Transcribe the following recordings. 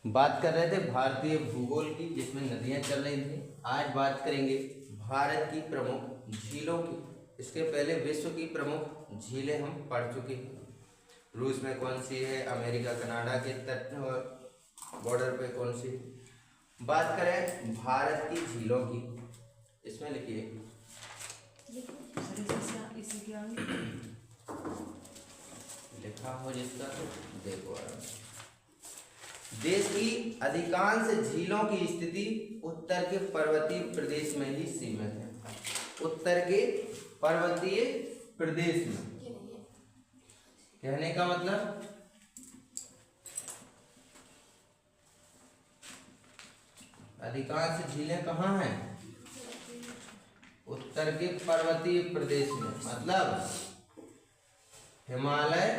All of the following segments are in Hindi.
बात कर रहे थे भारतीय भूगोल की, जिसमें नदियां चल रही थी। आज बात करेंगे भारत की प्रमुख झीलों की। इसके पहले विश्व की प्रमुख झीलें हम पढ़ चुके हैं। रूस में कौन सी है, अमेरिका कनाडा के तट बॉर्डर पे कौन सी। बात करें भारत की झीलों की, इसमें लिखिए लिखा हो जिसका तो देखो आराम से। देश की अधिकांश झीलों की स्थिति उत्तर के पर्वतीय प्रदेश में ही सीमित है। उत्तर के पर्वतीय प्रदेश में, कहने का मतलब अधिकांश झीलें कहाँ हैं? उत्तर के पर्वतीय प्रदेश में, मतलब हिमालय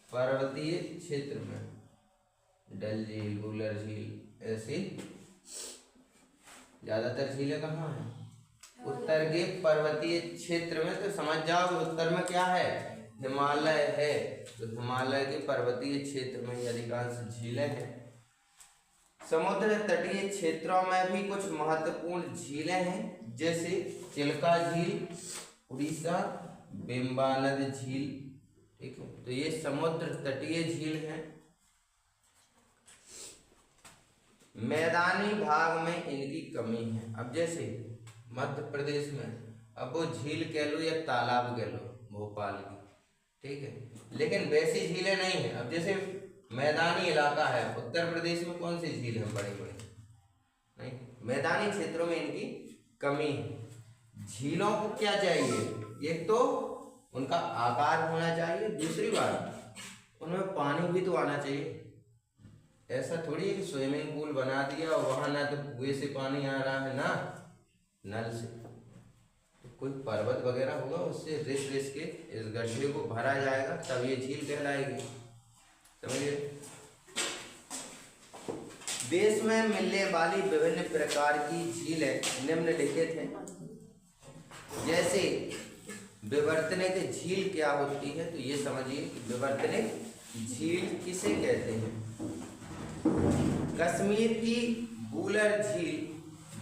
पर्वतीय क्षेत्र में। डल झील, वुलर झील, ऐसी ज्यादातर झीलें कहाँ हैं? उत्तर के पर्वतीय क्षेत्र में। तो समझ जाओ उत्तर में क्या है, हिमालय है। तो हिमालय के पर्वतीय क्षेत्र में अधिकांश झीलें हैं। समुद्र तटीय क्षेत्रों में भी कुछ महत्वपूर्ण झीलें हैं, जैसे चिल्का झील उड़ीसा, बेम्बानद झील। ठीक है, तो ये समुद्र तटीय झील हैं। मैदानी भाग में इनकी कमी है। अब जैसे मध्य प्रदेश में, अब वो झील कह लो या तालाब कह लो भोपाल की, ठीक है, लेकिन वैसी झीलें नहीं है। अब जैसे मैदानी इलाका है, उत्तर प्रदेश में कौन सी झील है बड़ी बड़ी? नहीं, मैदानी क्षेत्रों में इनकी कमी है। झीलों को क्या चाहिए? एक तो उनका आकार होना चाहिए, दूसरी बात उनमें पानी भी तो आना चाहिए। ऐसा थोड़ी है कि स्विमिंग पूल बना दिया और वहां ना तो कुएं से पानी आ रहा है ना नल से। तो कोई पर्वत वगैरह होगा, उससे रिस रिस के इस गड्ढे को भरा जाएगा, तब ये झील कहलाएगी। समझिए, देश में मिलने वाली विभिन्न प्रकार की झीलें निम्नलिखित हैं। जैसे विवर्तनिक झील क्या होती है, तो ये समझिए कि विवर्तनिक झील किसे कहते हैं। कश्मीर की वुलर झील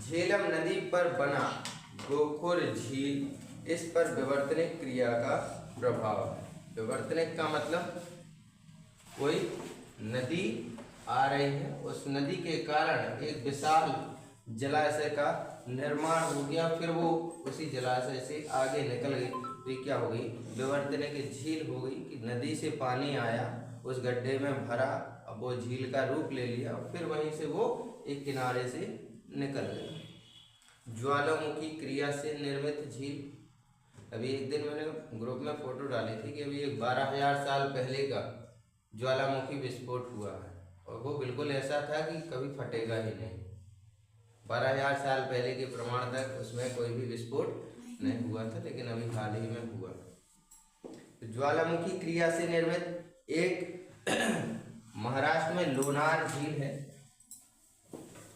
झेलम नदी पर बना गोखुर झील, इस पर विवर्तनिक क्रिया का प्रभाव है। विवर्तनिक का मतलब कोई नदी आ रही है, उस नदी के कारण एक विशाल जलाशय का निर्माण हो गया, फिर वो उसी जलाशय से आगे निकल गई, तो ये क्या हो गई? विवर्तनिक झील हो गई कि नदी से पानी आया, उस गड्ढे में भरा, अब वो झील का रूप ले लिया, फिर वहीं से वो एक किनारे से निकल गई। ज्वालामुखी क्रिया से निर्मित झील, अभी एक दिन मैंने ग्रुप में फोटो डाली थी कि अभी एक 12,000 साल पहले का ज्वालामुखी विस्फोट हुआ है, और वो बिल्कुल ऐसा था कि कभी फटेगा ही नहीं। 12,000 साल पहले के प्रमाण तक उसमें कोई भी विस्फोट नहीं हुआ था, लेकिन अभी हाल ही में हुआ। तो ज्वालामुखी क्रिया से निर्मित एक महाराष्ट्र में लोनार झील है।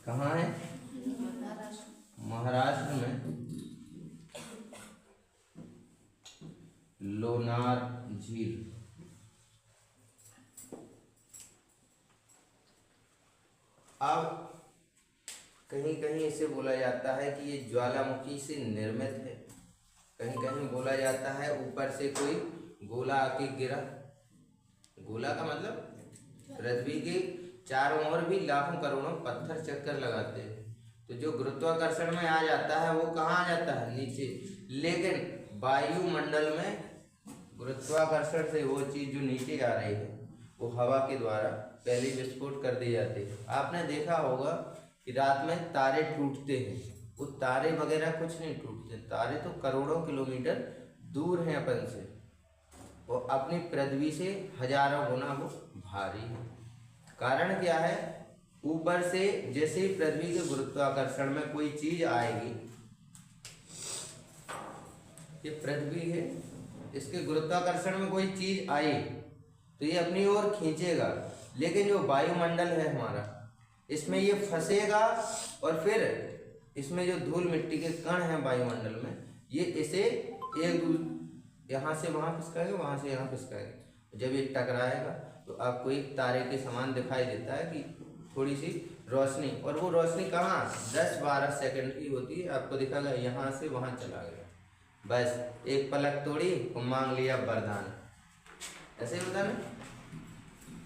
कहाँ है? महाराष्ट्र में लोनार झील। अब कहीं कहीं इसे बोला जाता है कि ये ज्वालामुखी से निर्मित है, कहीं कहीं बोला जाता है ऊपर से कोई गोला आके गिरा। गोला का मतलब पृथ्वी के चारों ओर भी लाखों करोड़ों पत्थर चक्कर लगाते हैं, तो जो गुरुत्वाकर्षण में आ जाता है वो कहाँ आ जाता है? नीचे। लेकिन वायुमंडल में गुरुत्वाकर्षण से वो चीज जो नीचे आ रही है वो हवा के द्वारा पहले विस्फोट कर दी जाती है। आपने देखा होगा कि रात में तारे टूटते हैं, वो तारे वगैरह कुछ नहीं टूटते, तारे तो करोड़ों किलोमीटर दूर हैं अपन से, वो अपनी पृथ्वी से हजारों गुना वो भारी है। कारण क्या है? ऊपर से जैसे ही पृथ्वी के गुरुत्वाकर्षण में कोई चीज आएगी, ये पृथ्वी है, इसके गुरुत्वाकर्षण में कोई चीज आई तो ये अपनी ओर खींचेगा, लेकिन जो वायुमंडल है हमारा, इसमें ये फंसेगा, और फिर इसमें जो धूल मिट्टी के कण हैं वायुमंडल में, ये इसे एक यहाँ से वहाँ खिसकाएगा, वहाँ से यहाँ खिसकाएगा। जब ये टकराएगा तो आपको एक तारे के समान दिखाई देता है कि थोड़ी सी रोशनी, और वो रोशनी कहाँ 10-12 सेकंड की होती है। आपको दिखागा यहाँ से वहाँ चला गया, बस एक पलक तोड़ी और मांग लिया वरदान। ऐसे होता ना,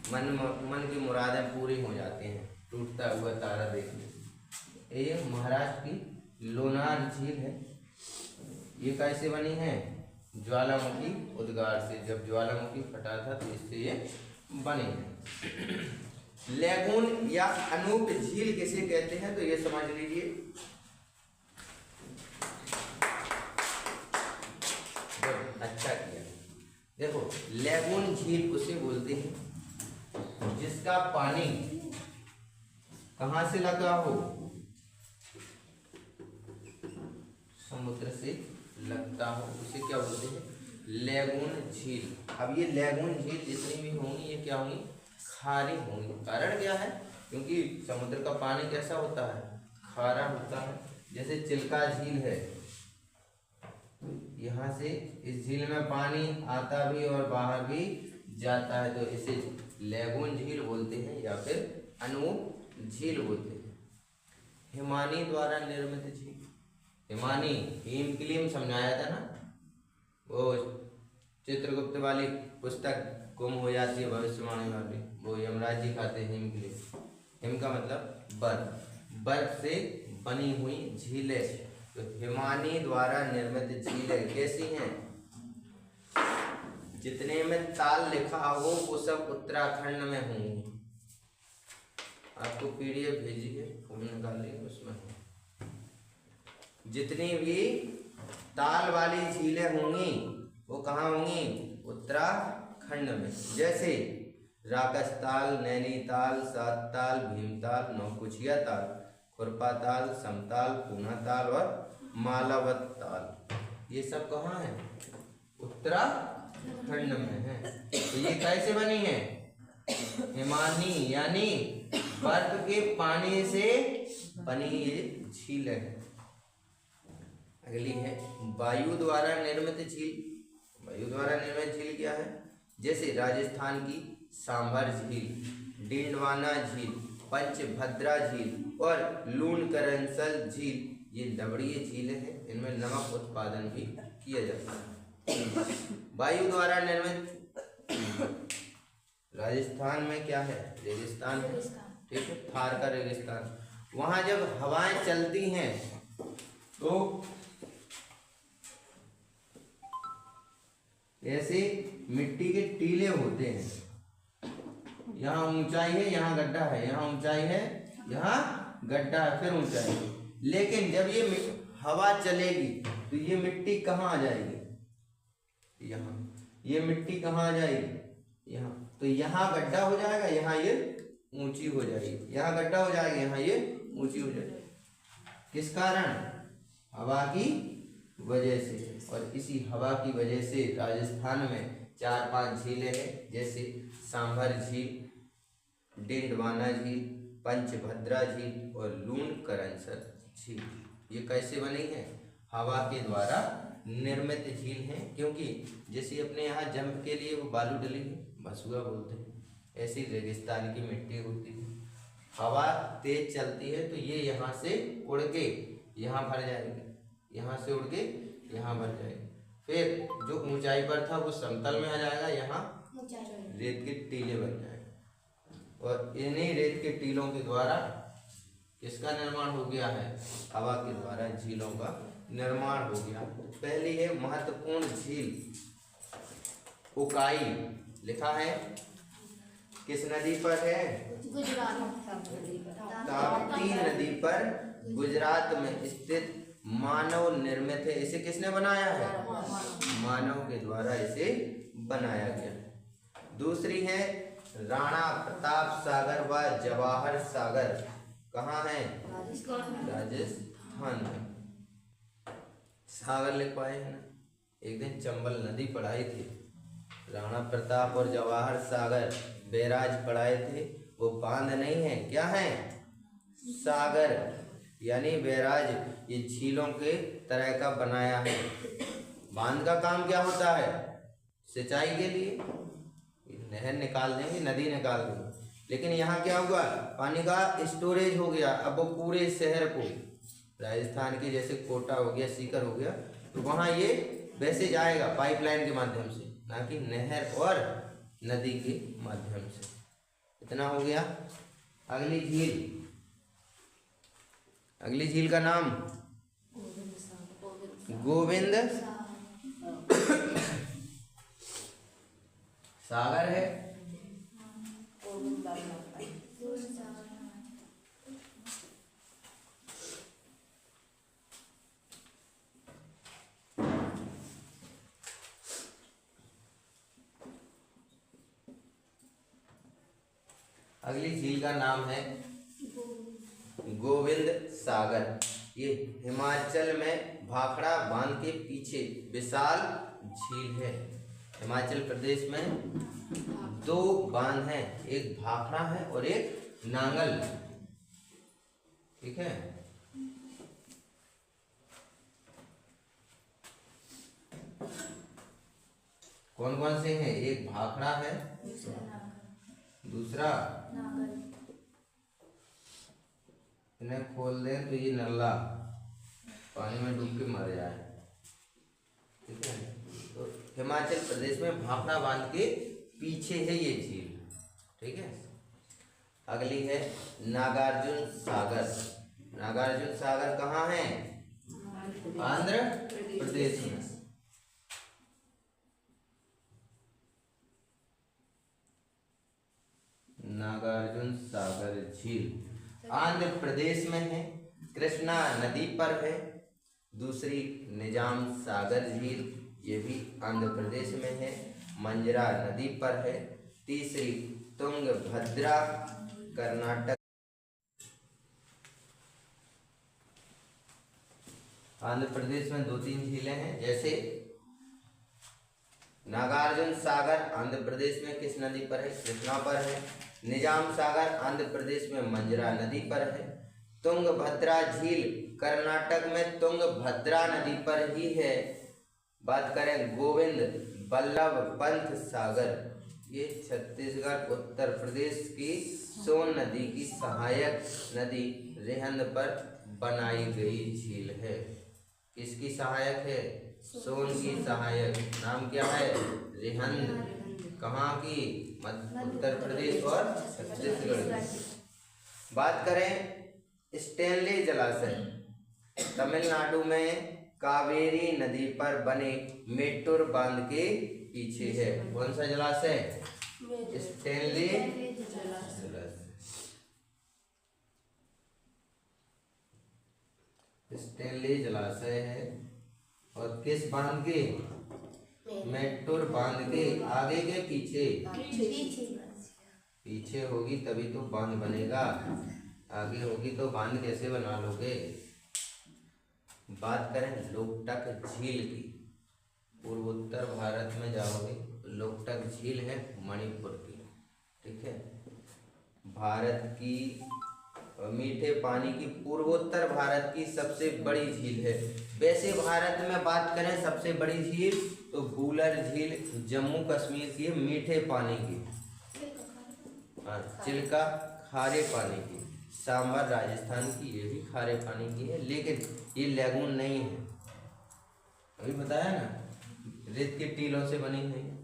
मन की मुरादें पूरी हो जाती हैं टूटता हुआ तारा देखने से। ये महाराष्ट्र की लोनार झील है। ये कैसे बनी है? ज्वालामुखी उद्गार से, जब ज्वालामुखी फटा था तो इससे ये बनी है। लैगून या अनूप झील किसे कहते हैं तो ये समझ लीजिए। अच्छा किया। देखो, लैगून झील उसे बोलते हैं जिसका पानी कहाँ से लगा हो? समुद्र से लगता हो, उसे क्या बोलते हैं? लैगून झील। अब ये लैगून झील जितनी भी होंगी ये क्या होंगी? खारी होंगी। कारण क्या है? क्योंकि समुद्र का पानी कैसा होता है? खारा होता है। जैसे चिल्का झील है, यहाँ से इस झील में पानी आता भी और बाहर भी जाता है, तो इसे लैगून झील बोलते हैं या फिर अनूप झील बोलते हैं। हिमानी द्वारा निर्मित झील। हिमानी, हिम क्लीम समझाया था ना, वो चित्रगुप्त वाली पुस्तक गुम हो जाती है भविष्यवाणी वाली, वो यमराज जी खाते हैं हिम क्लीम। हिम का मतलब बर्फ, बर्फ से बनी हुई झीलें। तो हिमानी द्वारा निर्मित झीलें कैसी हैं? जितने में ताल लिखा हो वो सब उत्तराखंड में होंगी। आपको पीडीएफ भेजी है, फोन निकालिए, उसमें जितनी भी ताल वाली झीलें होंगी वो कहाँ होंगी? उत्तराखंड में। जैसे राकसताल, नैनीताल, सातताल, भीमताल, नौकुचिया ताल, खुरपा ताल, समताल, पूना ताल और मालावत ताल, ये सब कहाँ है? उत्तराखंड में है। तो ये कैसे बनी है? हिमानी यानी बर्फ के पानी से बनी ये झील है। अगली है वायु द्वारा निर्मित झील। वायु द्वारा निर्मित झील क्या है? जैसे राजस्थान की सांभर झील, डिंडवाना झील, पंचभद्रा झील और लूणकरंसल झील, ये लवणीय झीलें हैं। इनमें नमक उत्पादन भी किया जाता है। वायु द्वारा निर्मित राजस्थान में क्या है? रेगिस्तान है, ठीक है, थार का रेगिस्तान। वहां जब हवाएं चलती हैं तो ऐसे मिट्टी के टीले होते हैं। यहाँ ऊंचाई है, यहाँ गड्ढा है, यहाँ ऊंचाई है, यहाँ गड्ढा है, फिर ऊंचाई है। लेकिन जब ये हवा चलेगी तो ये मिट्टी कहाँ आ जाएगी? यहाँ। ये मिट्टी कहाँ आ जाएगी? यहाँ। तो यहाँ गड्ढा हो जाएगा, यहाँ ये ऊंची हो जाएगी, यहाँ गड्ढा हो जाएगा, यहाँ ये ऊंची हो जाएगी। किस कारण? हवा की वजह से। और इसी हवा की वजह से राजस्थान में 4-5 झीलें हैं, जैसे सांभर झील, डिंडवाना झील, पंचभद्रा झील और लूणकरंसल झील। ये कैसे बनी है? हवा के द्वारा निर्मित झील हैं। क्योंकि जैसे अपने यहाँ जंप के लिए वो बालू डली है, मसुआ बोलते हैं, ऐसी रेगिस्तान की मिट्टी होती है। हवा तेज चलती है तो ये यहाँ से उड़ के यहाँ भर जाएगी, यहाँ से उड़ के यहाँ भर जाएगी। फिर जो ऊंचाई पर था वो समतल में आ जाएगा, यहाँ रेत के टीले बन जाएंगे। और इन्हीं रेत के टीलों के द्वारा किसका निर्माण हो गया है? हवा के द्वारा झीलों का निर्माण हो गया। पहली है महत्वपूर्ण झील उकाई। लिखा है किस नदी पर है? ताप्ती नदी पर गुजरात में स्थित मानव निर्मित है। इसे किसने बनाया है? मानव के द्वारा इसे बनाया गया। दूसरी है राणा प्रताप सागर व जवाहर सागर। कहाँ है? राजस्थान में। सागर लिख पाए हैं ना? एक दिन चंबल नदी पढ़ाई थी, राणा प्रताप और जवाहर सागर बैराज पढ़ाए थे। वो बांध नहीं है, क्या है? सागर यानी बैराज। ये झीलों के तरह का बनाया है। बांध का काम क्या होता है? सिंचाई के लिए नहर निकाल देंगे, नदी निकाल देंगे, लेकिन यहाँ क्या हुआ, पानी का स्टोरेज हो गया। अब वो पूरे शहर को, राजस्थान के जैसे कोटा हो गया, सीकर हो गया, तो वहाँ ये वैसे जाएगा पाइपलाइन के माध्यम से, ना कि नहर और नदी के माध्यम से। इतना हो गया। अगली झील का नाम गोविंद सागर है। अगली झील का नाम है गोविंद सागर। ये हिमाचल में भाखड़ा बांध के पीछे विशाल झील है। हिमाचल प्रदेश में 2 बांध हैं, एक भाखड़ा है और एक नांगल। ठीक है। कौन कौन से हैं? एक भाखड़ा है, दूसरा इन्हें खोल दें तो ये नल्ला पानी में डूब के मर जाए। ठीक है। तो हिमाचल प्रदेश में भाखड़ा बांध के पीछे है ये झील। ठीक है। अगली है नागार्जुन सागर। नागार्जुन सागर कहाँ है? आंध्र प्रदेश में। नागार्जुन सागर झील आंध्र प्रदेश में है, कृष्णा नदी पर है। दूसरी निजाम सागर झील, ये भी आंध्र प्रदेश में है, मंजरा नदी पर है। तीसरी तुंगभद्रा कर्नाटक। आंध्र प्रदेश में 2-3 झीलें हैं, जैसे नागार्जुन सागर आंध्र प्रदेश में किस नदी पर है? कृष्णा पर है। निजाम सागर आंध्र प्रदेश में मंजरा नदी पर है। तुंगभद्रा झील कर्नाटक में तुंगभद्रा नदी पर ही है। बात करें गोविंद बल्लभ पंत सागर, ये छत्तीसगढ़ उत्तर प्रदेश की सोन नदी की सहायक नदी रिहंद पर बनाई गई झील है। किसकी सहायक है? सोन की सहायक। नाम क्या है? रिहंद। कहाँ की? उत्तर प्रदेश और छत्तीसगढ़। बात करें स्टेनली जलाशय, तमिलनाडु में कावेरी नदी पर बने मेट्टूर बांध के पीछे है। कौन सा जलाशय? स्टेनली जलाशय। स्टेनली जलाशय है और किस बांध के? मेट्टूर बांध के आगे के पीछे? पीछे होगी तभी तो बांध बनेगा, आगे होगी तो बांध कैसे बना लोगे? बात करें लोकटक झील की, पूर्वोत्तर भारत में जाओगे, लोकटक झील है मणिपुर की। ठीक है। भारत की मीठे पानी की पूर्वोत्तर भारत की सबसे बड़ी झील है। वैसे भारत में बात करें सबसे बड़ी झील तो वुलर झील जम्मू कश्मीर की है, मीठे पानी की। चिल्का खारे पानी की। सांबर राजस्थान की, ये भी खारे पानी की है, लेकिन ये लैगून नहीं है। अभी बताया ना, रेत के टीलों से बनी है।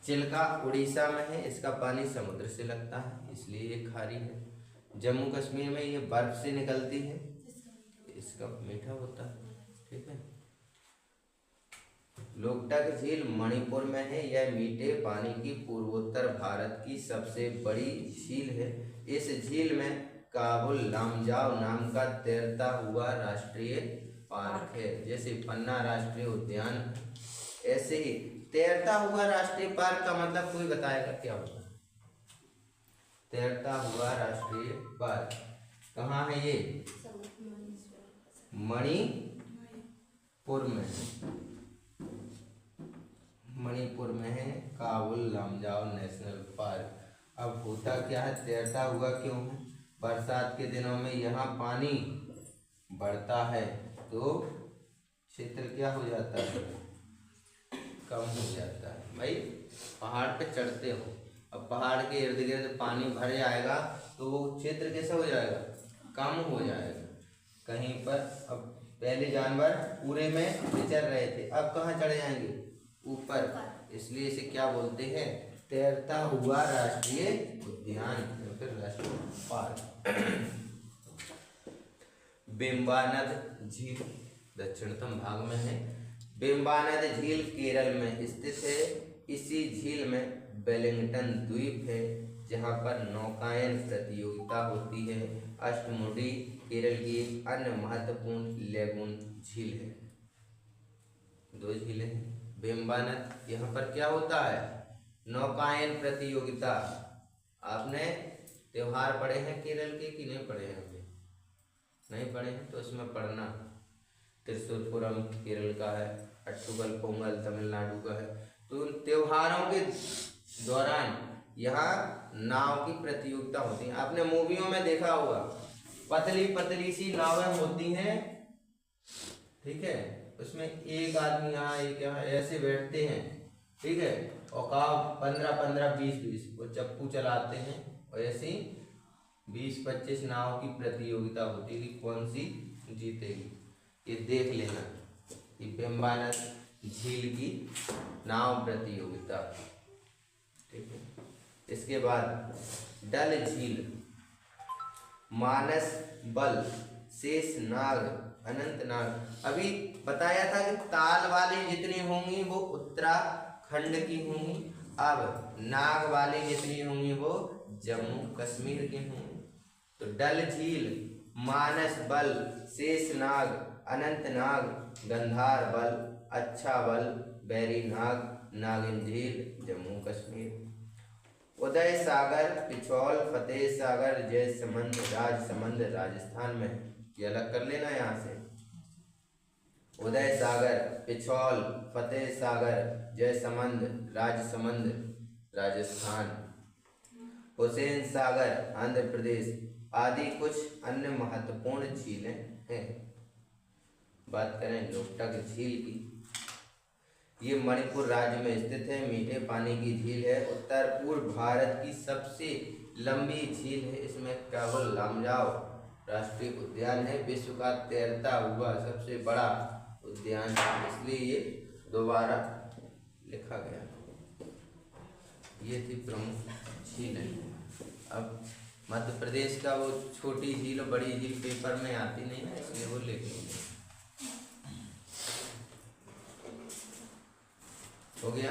चिल्का उड़ीसा में है, इसका पानी समुद्र से लगता है इसलिए ये खारी है। जम्मू कश्मीर में ये बर्फ से निकलती है, इसका मीठा होता है। ठीक है। लोकटक झील मणिपुर में है। यह मीठे पानी की पूर्वोत्तर भारत की सबसे बड़ी झील है। इस झील में काबुल लामजाव नाम का तैरता हुआ राष्ट्रीय पार्क है। जैसे पन्ना राष्ट्रीय उद्यान, ऐसे ही तैरता हुआ राष्ट्रीय पार्क का मतलब कोई बताएगा क्या होता है? तैरता हुआ राष्ट्रीय पार्क कहाँ है? ये मणिपुर में। मणिपुर में है काबुल लामजाव नेशनल पार्क। अब होता क्या है, तैरता हुआ क्यों है? बरसात के दिनों में यहाँ पानी बढ़ता है तो क्षेत्र क्या हो जाता है? कम हो जाता है भाई। पहाड़ पे चढ़ते हो, अब पहाड़ के इर्द गिर्द पानी भर जाएगा तो वो क्षेत्र कैसा हो जाएगा, कम हो जाएगा कहीं पर। अब पहले जानवर पूरे में विचर रहे थे, अब कहाँ चढ़ जाएंगे, ऊपर, इसलिए इसे क्या बोलते हैं, तैरता हुआ राष्ट्रीय उद्यान या फिर राष्ट्रीय पार्क। बेम्बानद झील दक्षिणतम भाग में है। बेम्बानद झील केरल में स्थित है। इसी झील में वेलिंगटन द्वीप है जहाँ पर नौकायन प्रतियोगिता होती है। अष्टमुडी केरल की एक अन्य महत्वपूर्ण लेगून झील है। दो झीलें हैं। बेम्बानद, यहाँ पर क्या होता है, नौकायन प्रतियोगिता। आपने त्योहार पढ़े हैं केरल के कि नहीं पढ़े हैं, अभी नहीं पढ़े हैं तो इसमें पढ़ना। त्रिशूरपुरम केरल का है, अट्टुगल पोंगल तमिलनाडु का है। तो उन त्योहारों के दौरान यहाँ नाव की प्रतियोगिता होती है। आपने मूवियों में देखा होगा, पतली पतली सी नावें होती हैं, ठीक है, उसमें एक आदमी यहाँ एक यहाँ ऐसे बैठते हैं, ठीक है, और कहा 15-15, 20-20 वो चप्पू चलाते हैं और ऐसे 20-25 नाव की प्रतियोगिता होती है कि कौन सी जीतेगी। ये देख लेना कि बेम्बानद झील की नाव प्रतियोगिता, ठीक है। इसके बाद डल झील, मानस बल, शेषनाग, अनंतनाग। अभी बताया था कि ताल वाली जितनी होंगी वो उत्तराखंड की होंगी, अब नाग वाली जितनी होंगी वो जम्मू कश्मीर की होंगी। तो डल झील, मानस बल, शेषनाग, अनंतनाग, गंधार बल, अच्छा बल, बैरीनाग, नागिन झील, जम्मू कश्मीर। उदय सागर, पिछौल, फतेह सागर, जयसमंद, राजसमंद राजस्थान में। ये अलग कर लेना यहाँ से। उदय सागर, पिछौल, फतेह सागर, जयसमंद, राजसमंद राजस्थान। हुसैन सागर आंध्र प्रदेश आदि कुछ अन्य महत्वपूर्ण झीलें हैं। बात करें लोकटक झील की, ये मणिपुर राज्य में स्थित है। मीठे पानी की झील है। उत्तर पूर्व भारत की सबसे लंबी झील है। इसमें काबुल लामजाओ राष्ट्रीय उद्यान है। विश्व का तैरता हुआ सबसे बड़ा उद्यान है, इसलिए ये दोबारा लिखा गया। ये थी प्रमुख झीलें। अब मध्य प्रदेश का वो छोटी झील और बड़ी झील पेपर में आती नहीं है, इसलिए वो लिख लेंगे। हो गया।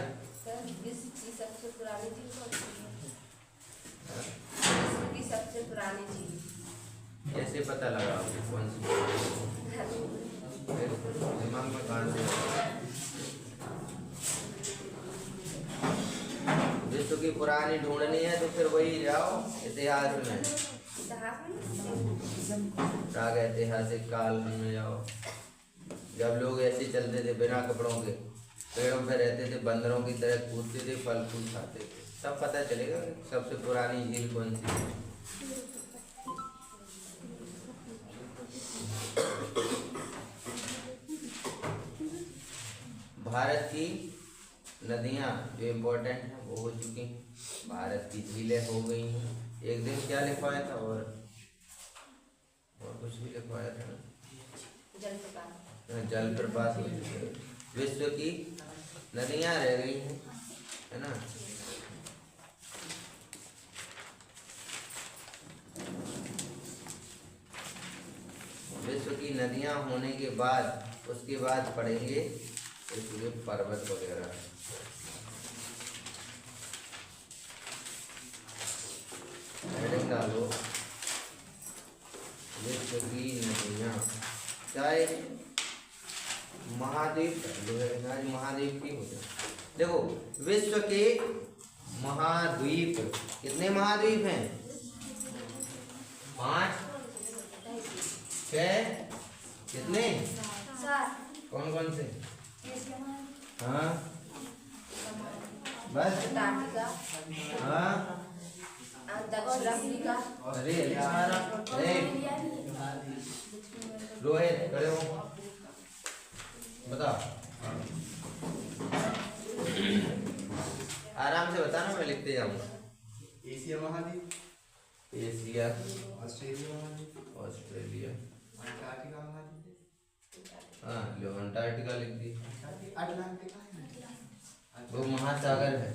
विश्व की सबसे पुरानी झील कौन सी है? विश्व की सबसे पुरानी झील कैसे पता लगा कौन सी? दिमाग में कहाँ से? विश्व की पुरानी ढूंढनी है तो फिर वही जाओ इतिहास में, प्राग ऐतिहासिक काल में जाओ। जब लोग ऐसे चलते थे बिना कपड़ों के, पेड़ों पे रहते थे, बंदरों की तरह कूदते थे, फल फूल खाते थे, तब पता चलेगा सबसे पुरानी झील कौन सी है। भारत की नदियाँ जो इम्पोर्टेंट हैं वो हो चुकी हैं। भारत की झीलें हो गई हैं। एक दिन क्या लिखवाया था और कुछ भी लिखवाया था, जलप्रपात हो चुके हैं। विश्व की नदियाँ रह गई हैं, है ना। विश्व की नदियाँ होने के बाद उसके बाद पढ़ेंगे इसलिए पर्वत वगैरह। हेडिंग डालो विश्व की नदियाँ, चाहे महाद्वीप आज महाद्वीप की हो जाए। देखो विश्व के महाद्वीप, कितने महाद्वीप हैं? 5, 6, कितने? कौन कौन से? हाँ बस, हाँ दक्षिण अफ्रीका। अरे रोहित खड़े हो, बताओ। लिखते जाऊंगा। एशिया महाद्वीप, एशिया, ऑस्ट्रेलिया महाद्वीप, ऑस्ट्रेलिया, अंटार्कटिका महाद्वीप, हाँ लो अंटार्कटिका लिख दी। अटलांटिका है ना? वो महासागर है।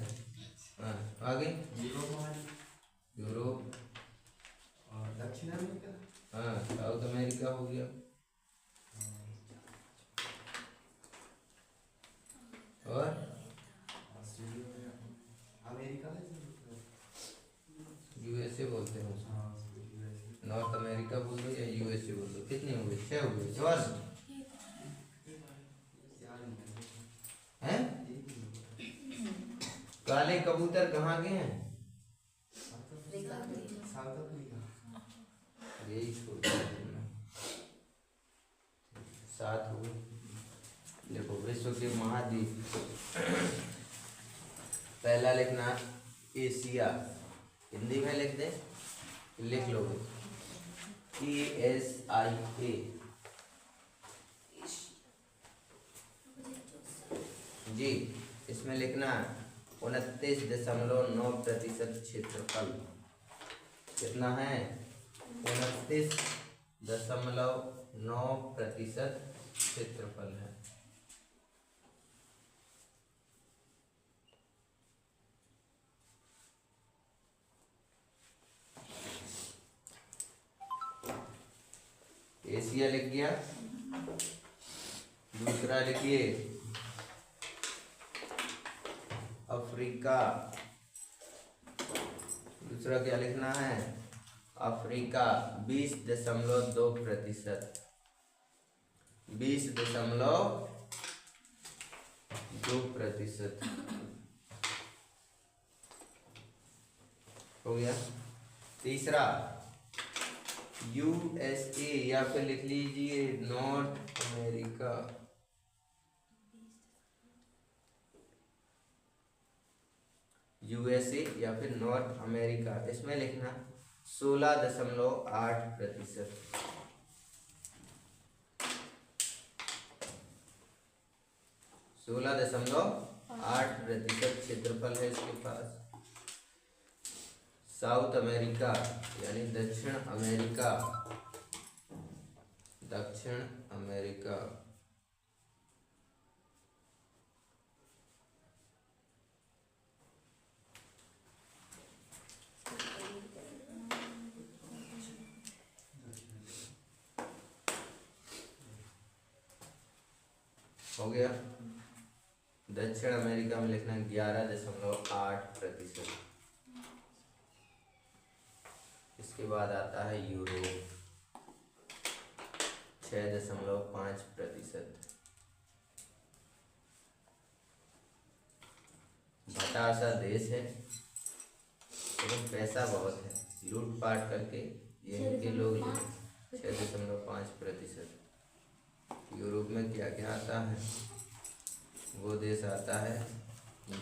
हाँ आगे यूरोप महाद्वीप यूरोप, और दक्षिण अमेरिका, हाँ साउथ अमेरिका हो गया। और ऑस्ट्रेलिया, अमेरिका है सर? यूएसए बोलते हैं उसको। हाँ, USA, नॉर्थ अमेरिका बोल दो या यूएसए बोल दो। कितने हुए? 6 हुए। सवाल यार नहीं है। हैं? काले कबूतर कहाँ के हैं? साउथ अफ्रीका में। अफ्रीका, यही छोड़ दिया। 7 हुए। देखो विश्व के महाद्वीप, पहला लिखना एशिया, हिंदी में लिख दे, लिख लो ASIA। जी इसमें लिखना 29.9% क्षेत्रफल। कितना है? 29.9% क्षेत्रफल है। एशिया लिख गया। दूसरा लिखिए अफ्रीका। दूसरा क्या लिखना है? अफ्रीका 20.2%। 20.2% हो गया। तीसरा USA या फिर लिख लीजिए नॉर्थ अमेरिका। USA या फिर नॉर्थ अमेरिका, इसमें लिखना 16.8%। 16.8% क्षेत्रफल है इसके पास। साउथ अमेरिका यानी दक्षिण अमेरिका, दक्षिण अमेरिका हो गया। दक्षिण अमेरिका में लिखना 11.8%। इसके बाद आता है यूरोप 6.5%। बड़ा सा देश है लेकिन पैसा बहुत है, लूटपाट करके यहीं के लोग ले 6.5%। यूरोप में क्या क्या आता है? वो देश आता है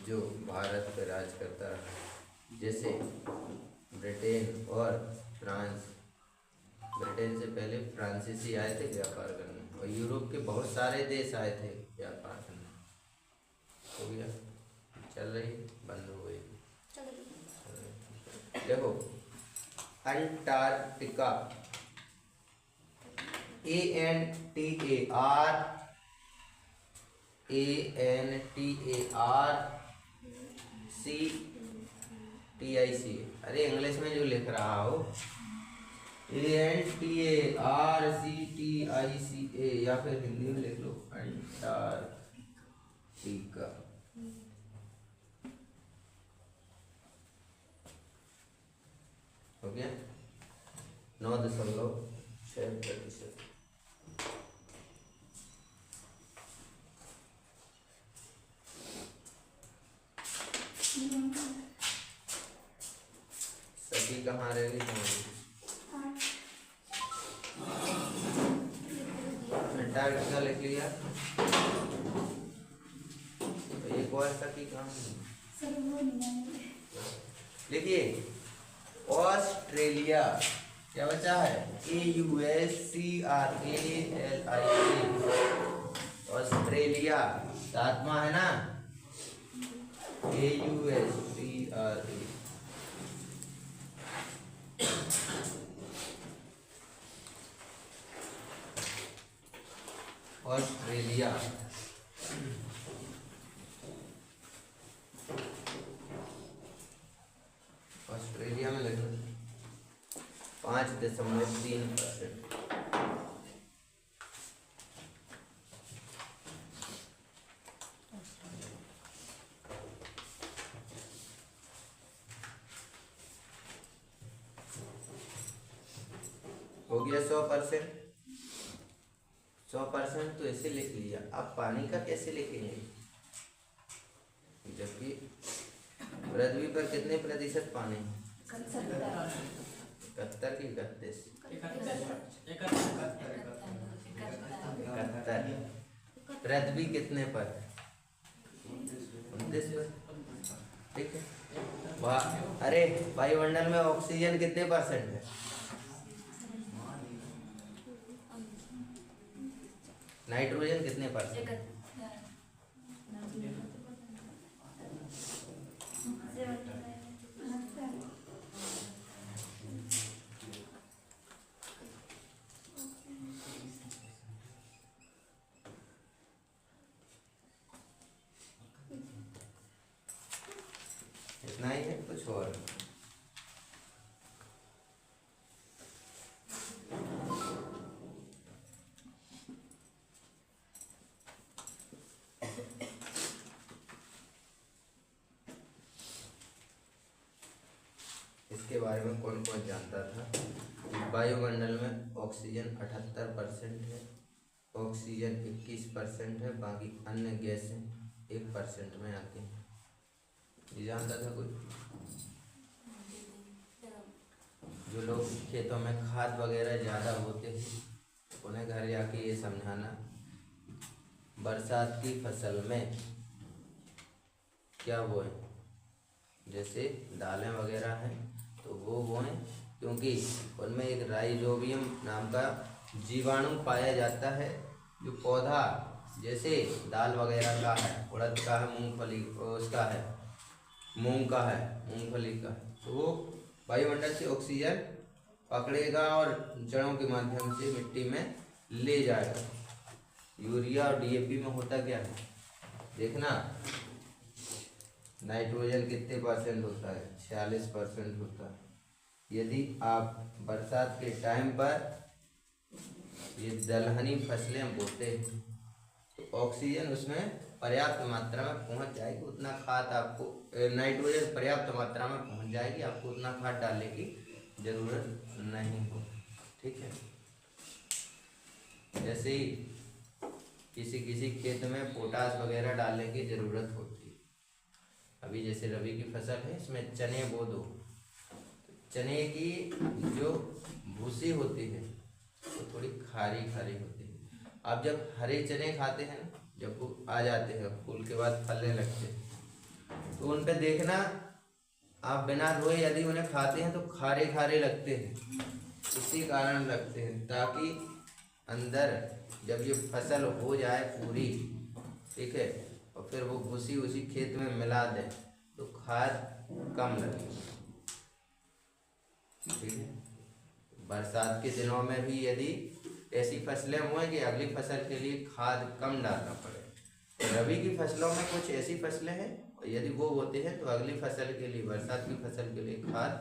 जो भारत पर राज करता है, जैसे ब्रिटेन और फ्रांस। ब्रिटेन से पहले फ्रांसीसी आए थे व्यापार करने, और यूरोप के बहुत सारे देश आए थे व्यापार करने। हो गया, चल रही, बंद हो गई। देखो अंटार्कटिका ANTARCTIC। अरे इंग्लिश में जो लिख रहा हो ANTARCTICA, या फिर हिंदी में लिख लो अंटार्कटिका। हो गया 9.6%। सभी कहाँ रहेगी तुम्हारी? अंटार्कटिका लिख लिया, तो एक और सखी कहाँ है? लिखिए ऑस्ट्रेलिया, क्या बचा है? AUSTRALIA, Australia. 7वां है ना AUSTRALIA। ऑस्ट्रेलिया। ऑस्ट्रेलिया में लगभग 5.3%। हो गया 100%। 100% तो ऐसे लिख लिया। अब पानी का कैसे लिखेंगे, जबकि पृथ्वी पर कितने प्रतिशत पानी है? 71 की 31? 71। पृथ्वी कितने पर है? 29 पर। ठीक है। वाह, अरे वायुमंडल में ऑक्सीजन कितने परसेंट है? नाइट्रोजन कितने परसेंट? इतना ही है, कुछ और? इसके बारे में कौन कौन जानता था? वायुमंडल में ऑक्सीजन 78% है, ऑक्सीजन 21% है, बाकी अन्य गैसें 1% में आती हैं। ये जानता था कोई? जो लोग खेतों में खाद वगैरह ज़्यादा होते हैं उन्हें घर जाके ये समझाना, बरसात की फसल में क्या बोएं, जैसे दालें वगैरह हैं तो वो बोएं, क्योंकि उनमें एक राइजोबियम नाम का जीवाणु पाया जाता है, जो पौधा जैसे दाल वगैरह का है, उड़द का है, मूंगफली उसका है, मूंग का है, मूंगफली का है, तो वो वायुमंडल से ऑक्सीजन पकड़ेगा और जड़ों के माध्यम से मिट्टी में ले जाएगा। यूरिया और डीएपी में होता क्या है देखना, नाइट्रोजन कितने परसेंट होता है? 46% होता है। यदि आप बरसात के टाइम पर ये दलहनी फसलें बोते हैं तो ऑक्सीजन उसमें पर्याप्त मात्रा में पहुंच जाएगी, उतना खाद आपको, नाइट्रोजन पर्याप्त मात्रा में पहुंच जाएगी, आपको उतना खाद डालने की जरूरत नहीं हो। ठीक है। जैसे ही किसी किसी खेत में पोटास वगैरह डालने की जरूरत होती है, अभी जैसे रबी की फसल है, इसमें चने बो दो, चने की जो भूसी होती है वो थोड़ी खारी खारी होती है। आप जब हरे चने खाते हैं, जब वो आ जाते हैं फूल के बाद फलने लगते हैं, तो उन पे देखना आप बिना धोए यदि उन्हें खाते हैं तो खारे खारे लगते हैं। इसी कारण लगते हैं ताकि अंदर जब ये फसल हो जाए पूरी, ठीक है, और फिर वो भूसी उसी खेत में मिला दें तो खाद कम लगेगी। ठीक है। बरसात के दिनों में भी यदि ऐसी फसलें हों कि अगली फसल के लिए खाद कम डालना पड़े, तो रबी की फसलों में कुछ ऐसी फसलें हैं और यदि वो होते हैं तो अगली फसल के लिए, बरसात की फसल के लिए खाद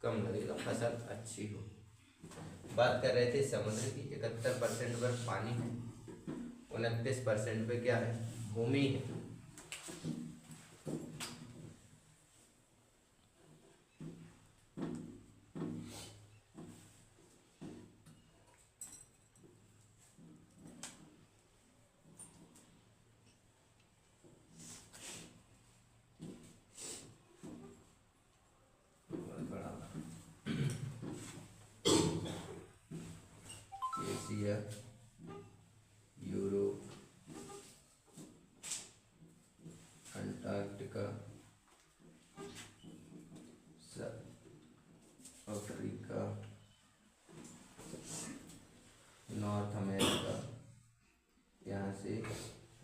कम लगेगा, फसल अच्छी हो। बात कर रहे थे समुद्र की। 71% पर पानी है, 29% पे क्या है? भूमि है। Asia, Europe, Antarctica, Africa, north America, यहाँ से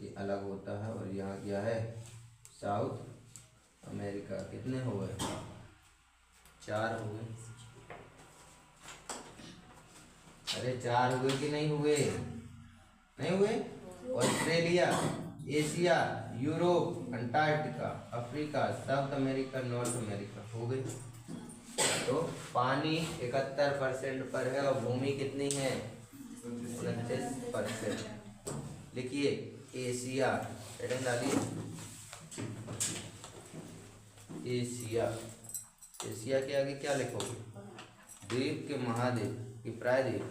ये अलग होता है, और यहाँ क्या है? South America. कितने हो गए? 4 हो गए। अरे 4 हुए कि नहीं हुए? नहीं हुए। Australia, Asia, Europe, Antarctica, Africa, south America, north America हो गई। तो पानी 71% पर है और भूमि कितनी है? 29%। लिखिए एशिया, हेडिंग डालिए एशिया। एशिया के आगे क्या लिखोगे? द्वीप के महाद्वीप की प्रायद्वीप?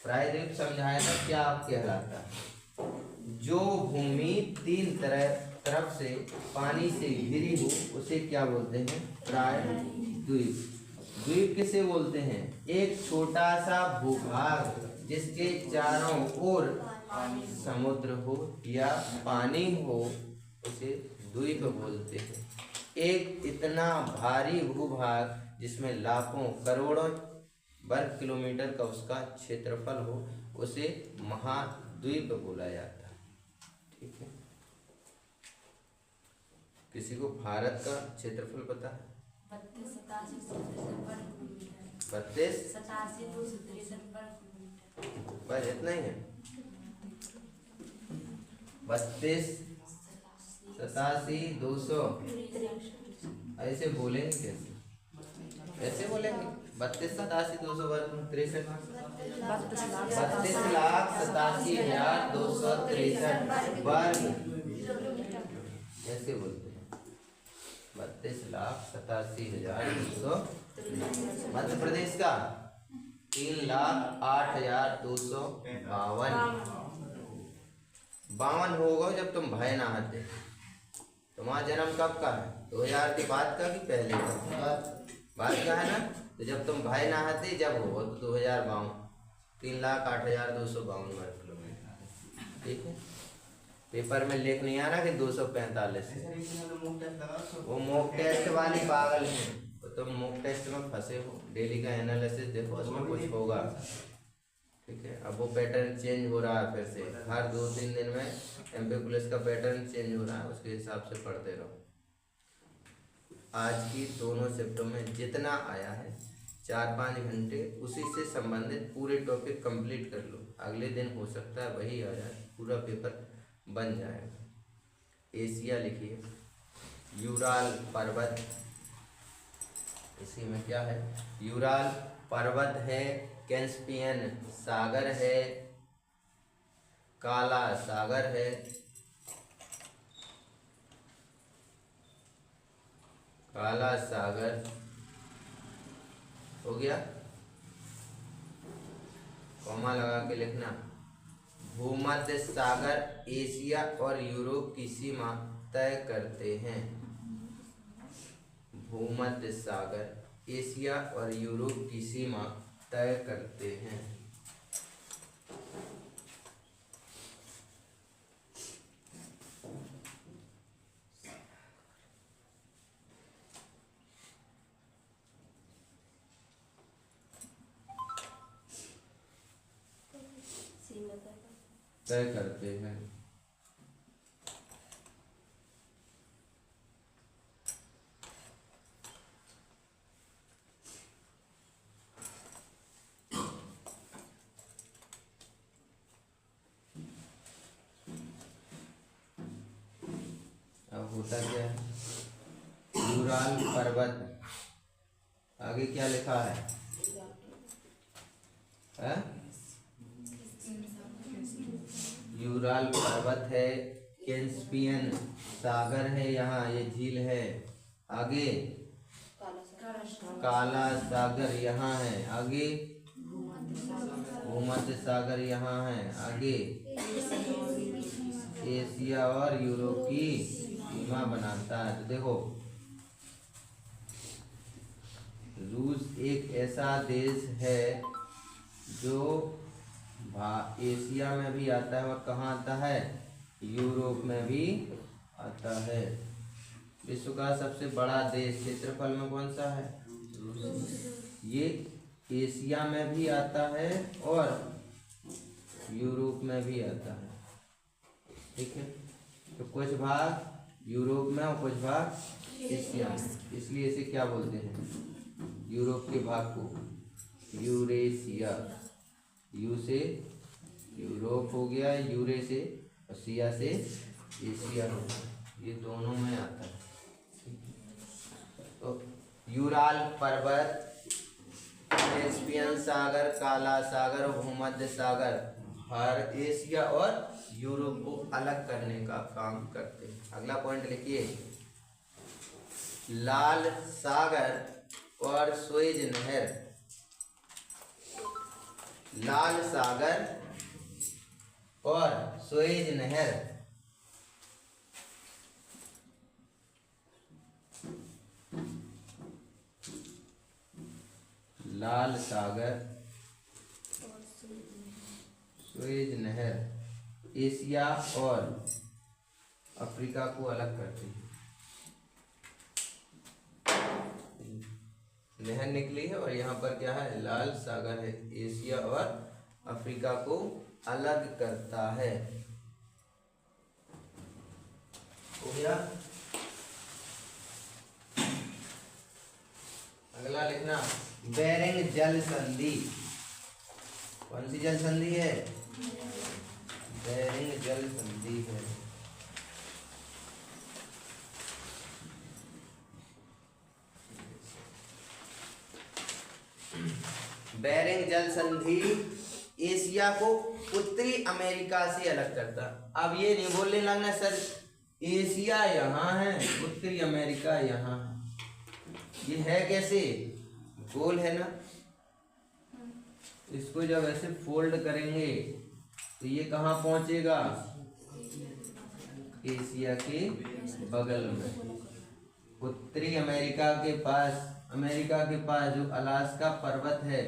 प्रायद्वीप समझाए ना क्या कहलाता है? जो भूमि 3 तरफ से पानी से घिरी हो उसे क्या बोलते हैं? प्रायद्वीप। द्वीप किसे बोलते हैं? एक छोटा सा भूभाग जिसके चारों ओर समुद्र हो या पानी हो उसे द्वीप बोलते हैं। एक इतना भारी भूभाग जिसमें लाखों करोड़ों वर्ग किलोमीटर का उसका क्षेत्रफल हो उसे महाद्वीप बोला जाता है। ठीक है। किसी को भारत का क्षेत्रफल पता है? 32 बस इतना ही है। 32 87 200 ऐसे बोलेंगे कैसे? ऐसे बोलेंगे 32 87 200 वर्ग 63 32,87,263 वर्ग ऐसे बोलते हैं। 32,87,200। मध्य प्रदेश का 3,08,252 होगा जब तुम भय नहाते। तुम्हारा जन्म कब का है? 2000 के बाद का कि पहले का? बाद का है ना। तो जब तुम भय नहाते जब हो तो 2052 3,08,252 वर्ग किलोमीटर। ठीक है। पेपर में लिख नहीं आना कि 245 है। वो मॉक टेस्ट वाली पागल है। तो तुम मॉक टेस्ट में फंसे हो। डेली का एनालिसिस देखो उसमें कुछ होगा। ठीक है। अब वो पैटर्न चेंज हो रहा है फिर से हर 2-3 दिन में। एमपी पुलिस का पैटर्न चेंज हो रहा है उसके हिसाब से पढ़ते रहो। आज की दोनों शिफ्टों में जितना आया है 4-5 घंटे उसी से संबंधित पूरे टॉपिक कंप्लीट कर लो। अगले दिन हो सकता है वही आ जाए, पूरा पेपर बन जाएगा। एशिया लिखिए। यूराल पर्वत, इसी में क्या है? यूराल पर्वत है, कैस्पियन सागर है, काला सागर है, काला सागर हो गया। कॉमा लगा के लिखना। भूमध्य सागर एशिया और यूरोप की सीमा तय करते हैं। भूमध्य सागर एशिया और यूरोप की सीमा तय करते हैं। तय करते हैं। अब होता क्या है? यूराल पर्वत, आगे क्या लिखा है? यूराल पर्वत है, कैस्पियन सागर है, यहाँ ये झील है। आगे काला सागर यहाँ है। आगे भूमध्य सागर यहाँ है। आगे एशिया और यूरोप की सीमा बनाता है। तो देखो रूस एक ऐसा देश है जो एशिया में भी आता है और कहाँ आता है? यूरोप में भी आता है। विश्व का सबसे बड़ा देश क्षेत्रफल में कौन सा है? ये एशिया में भी आता है और यूरोप में भी आता है। ठीक है। तो कुछ भाग यूरोप में और कुछ भाग एशिया में, इसलिए इसे क्या बोलते हैं, यूरोप के भाग को यूरेशिया। यू से यूरोप हो गया, यूरे से और सिया से एशिया हो गया, ये दोनों में आता है। तो यूराल पर्वत, कैस्पियन सागर, काला सागर और भूमध्य सागर हर एशिया और यूरोप को अलग करने का काम करते हैं। अगला पॉइंट लिखिए, लाल सागर और सुएज नहर। लाल सागर और सुएज नहर लाल सागर सुएज नहर एशिया और अफ्रीका को अलग करती है। नहर निकली है और यहाँ पर क्या है, लाल सागर है, एशिया और अफ्रीका को अलग करता है। हो गया। अगला लिखना, बेरिंग जल संधि। कौन सी जल संधि है, बेरिंग जल संधि है। बेरिंग जल संधि एशिया को उत्तरी अमेरिका से अलग करता। अब ये नहीं बोलने लगना सर एशिया यहाँ है, उत्तरी अमेरिका यहाँ है, ये है कैसे, गोल है ना। इसको जब ऐसे फोल्ड करेंगे तो ये कहाँ पहुंचेगा, एशिया के बगल में। उत्तरी अमेरिका के पास, अमेरिका के पास जो अलास्का पर्वत है,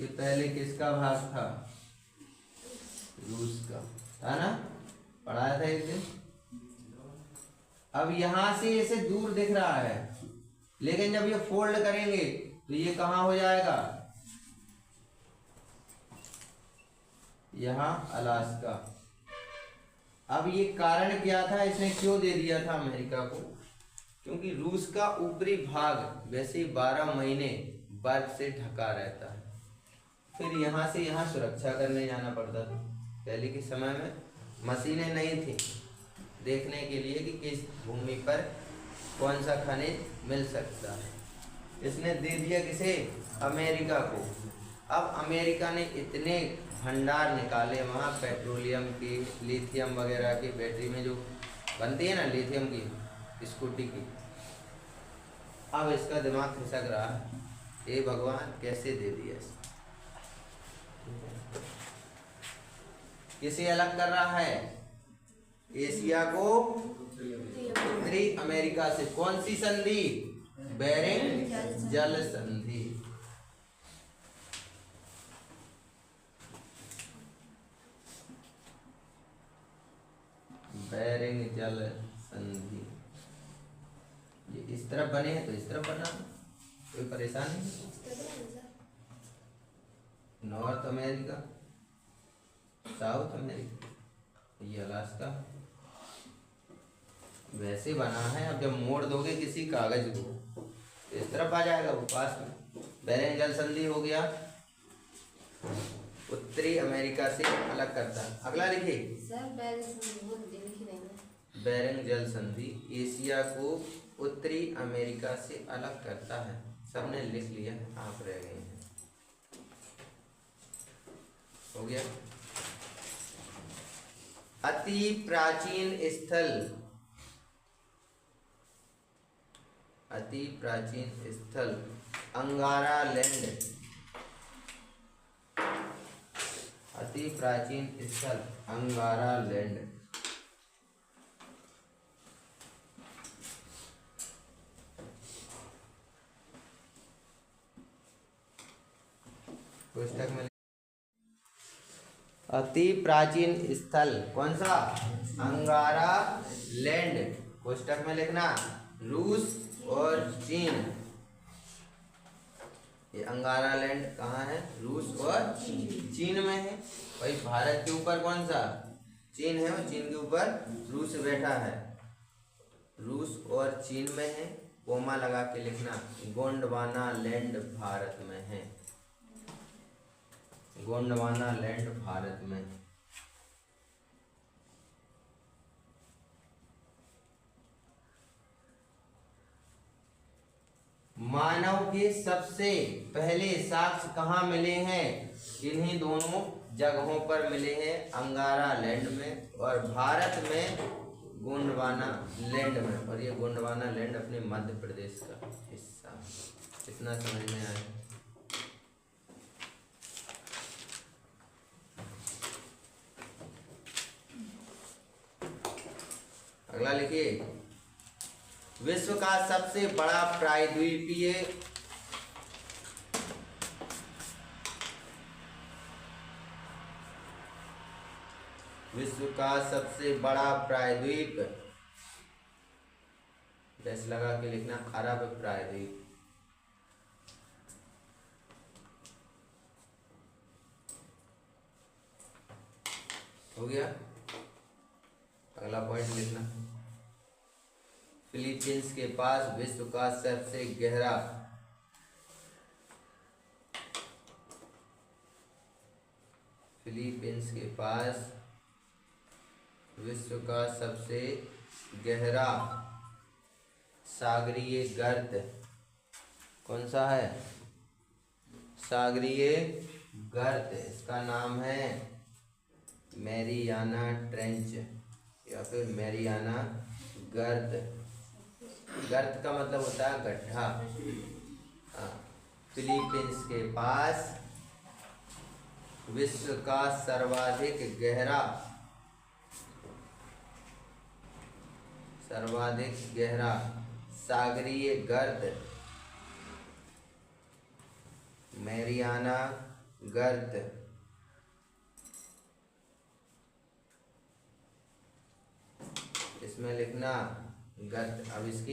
ये पहले किसका भाग था, रूस का था ना, पढ़ाया था एक दिन। अब यहां से इसे दूर दिख रहा है, लेकिन जब ये फोल्ड करेंगे तो ये कहाँ हो जाएगा, यहाँ अलास्का। अब ये कारण क्या था, इसने क्यों दे दिया था अमेरिका को, क्योंकि रूस का ऊपरी भाग वैसे ही 12 महीने बर्फ से ढका रहता है। फिर यहाँ से यहाँ सुरक्षा करने जाना पड़ता था। पहले के समय में मशीनें नहीं थी देखने के लिए कि किस भूमि पर कौन सा खनिज मिल सकता है। इसने दे दिया किसे, अमेरिका को। अब अमेरिका ने इतने भंडार निकाले वहाँ पेट्रोलियम की, लिथियम वगैरह की, बैटरी में जो बनती है ना लिथियम की स्कूटी की। अब इसका दिमाग खिसक रहा है, हे भगवान कैसे दे दिया इसको। किसे अलग कर रहा है, एशिया को उत्तरी अमेरिका से। कौन सी संधि, बेरिंग जल संधि। बेरिंग जल संधि, ये इस तरफ बने हैं तो इस तरफ बना, कोई परेशानी नहीं। नॉर्थ अमेरिका, साउथ अमेरिका, ये अलास्का वैसे बना है। अब जब मोड़ दोगे किसी कागज को तो इस तरफ आ जाएगा वो पास में। बेरिंग जल संधि हो गया, उत्तरी अमेरिका से अलग करता है। अगला लिखिए, सर बेरिंग जल संधि एशिया को उत्तरी अमेरिका से अलग करता है। सबने लिख लिया, आप रह गए हैं। हो गया। अति प्राचीन स्थल, अति प्राचीन स्थल अंगारा लैंड। अति प्राचीन स्थल अंगारा लैंड। पुस्तक में अति प्राचीन स्थल कौन सा, अंगारा लैंड। पुस्तक में लिखना रूस और चीन। ये अंगारा लैंड कहाँ है, रूस और चीन में है। भाई भारत के ऊपर कौन सा, चीन है, और चीन के ऊपर रूस बैठा है। रूस और चीन में है, कोमा लगा के लिखना, गोंडवाना लैंड भारत में है, गोंडवाना लैंड भारत में है। मानव के सबसे पहले साक्ष्य कहाँ मिले हैं? इन्हीं दोनों जगहों पर मिले हैं, अंगारा लैंड में और भारत में गोंडवाना लैंड में। और ये गोंडवाना लैंड अपने मध्य प्रदेश का हिस्सा है। इतना समझ में आया? अगला लिखिए, विश्व का सबसे बड़ा प्रायद्वीपीय विश्व का सबसे बड़ा प्रायद्वीप, डैश लगा के लिखना, अरब प्रायद्वीप। हो गया? अगला पॉइंट लिखना, फिलीपींस के पास विश्व का सबसे गहरा फिलीपींस के पास विश्व का सबसे गहरा सागरीय गर्त कौन सा है? सागरीय गर्त, इसका नाम है मैरियाना ट्रेंच या फिर मैरियाना गर्त। गर्त का मतलब होता है गड्ढा। फिलीपींस के पास विश्व का सर्वाधिक गहरा सागरीय गर्त मैरियाना गर्त। इसमें लिखना गर्त। अब इसकी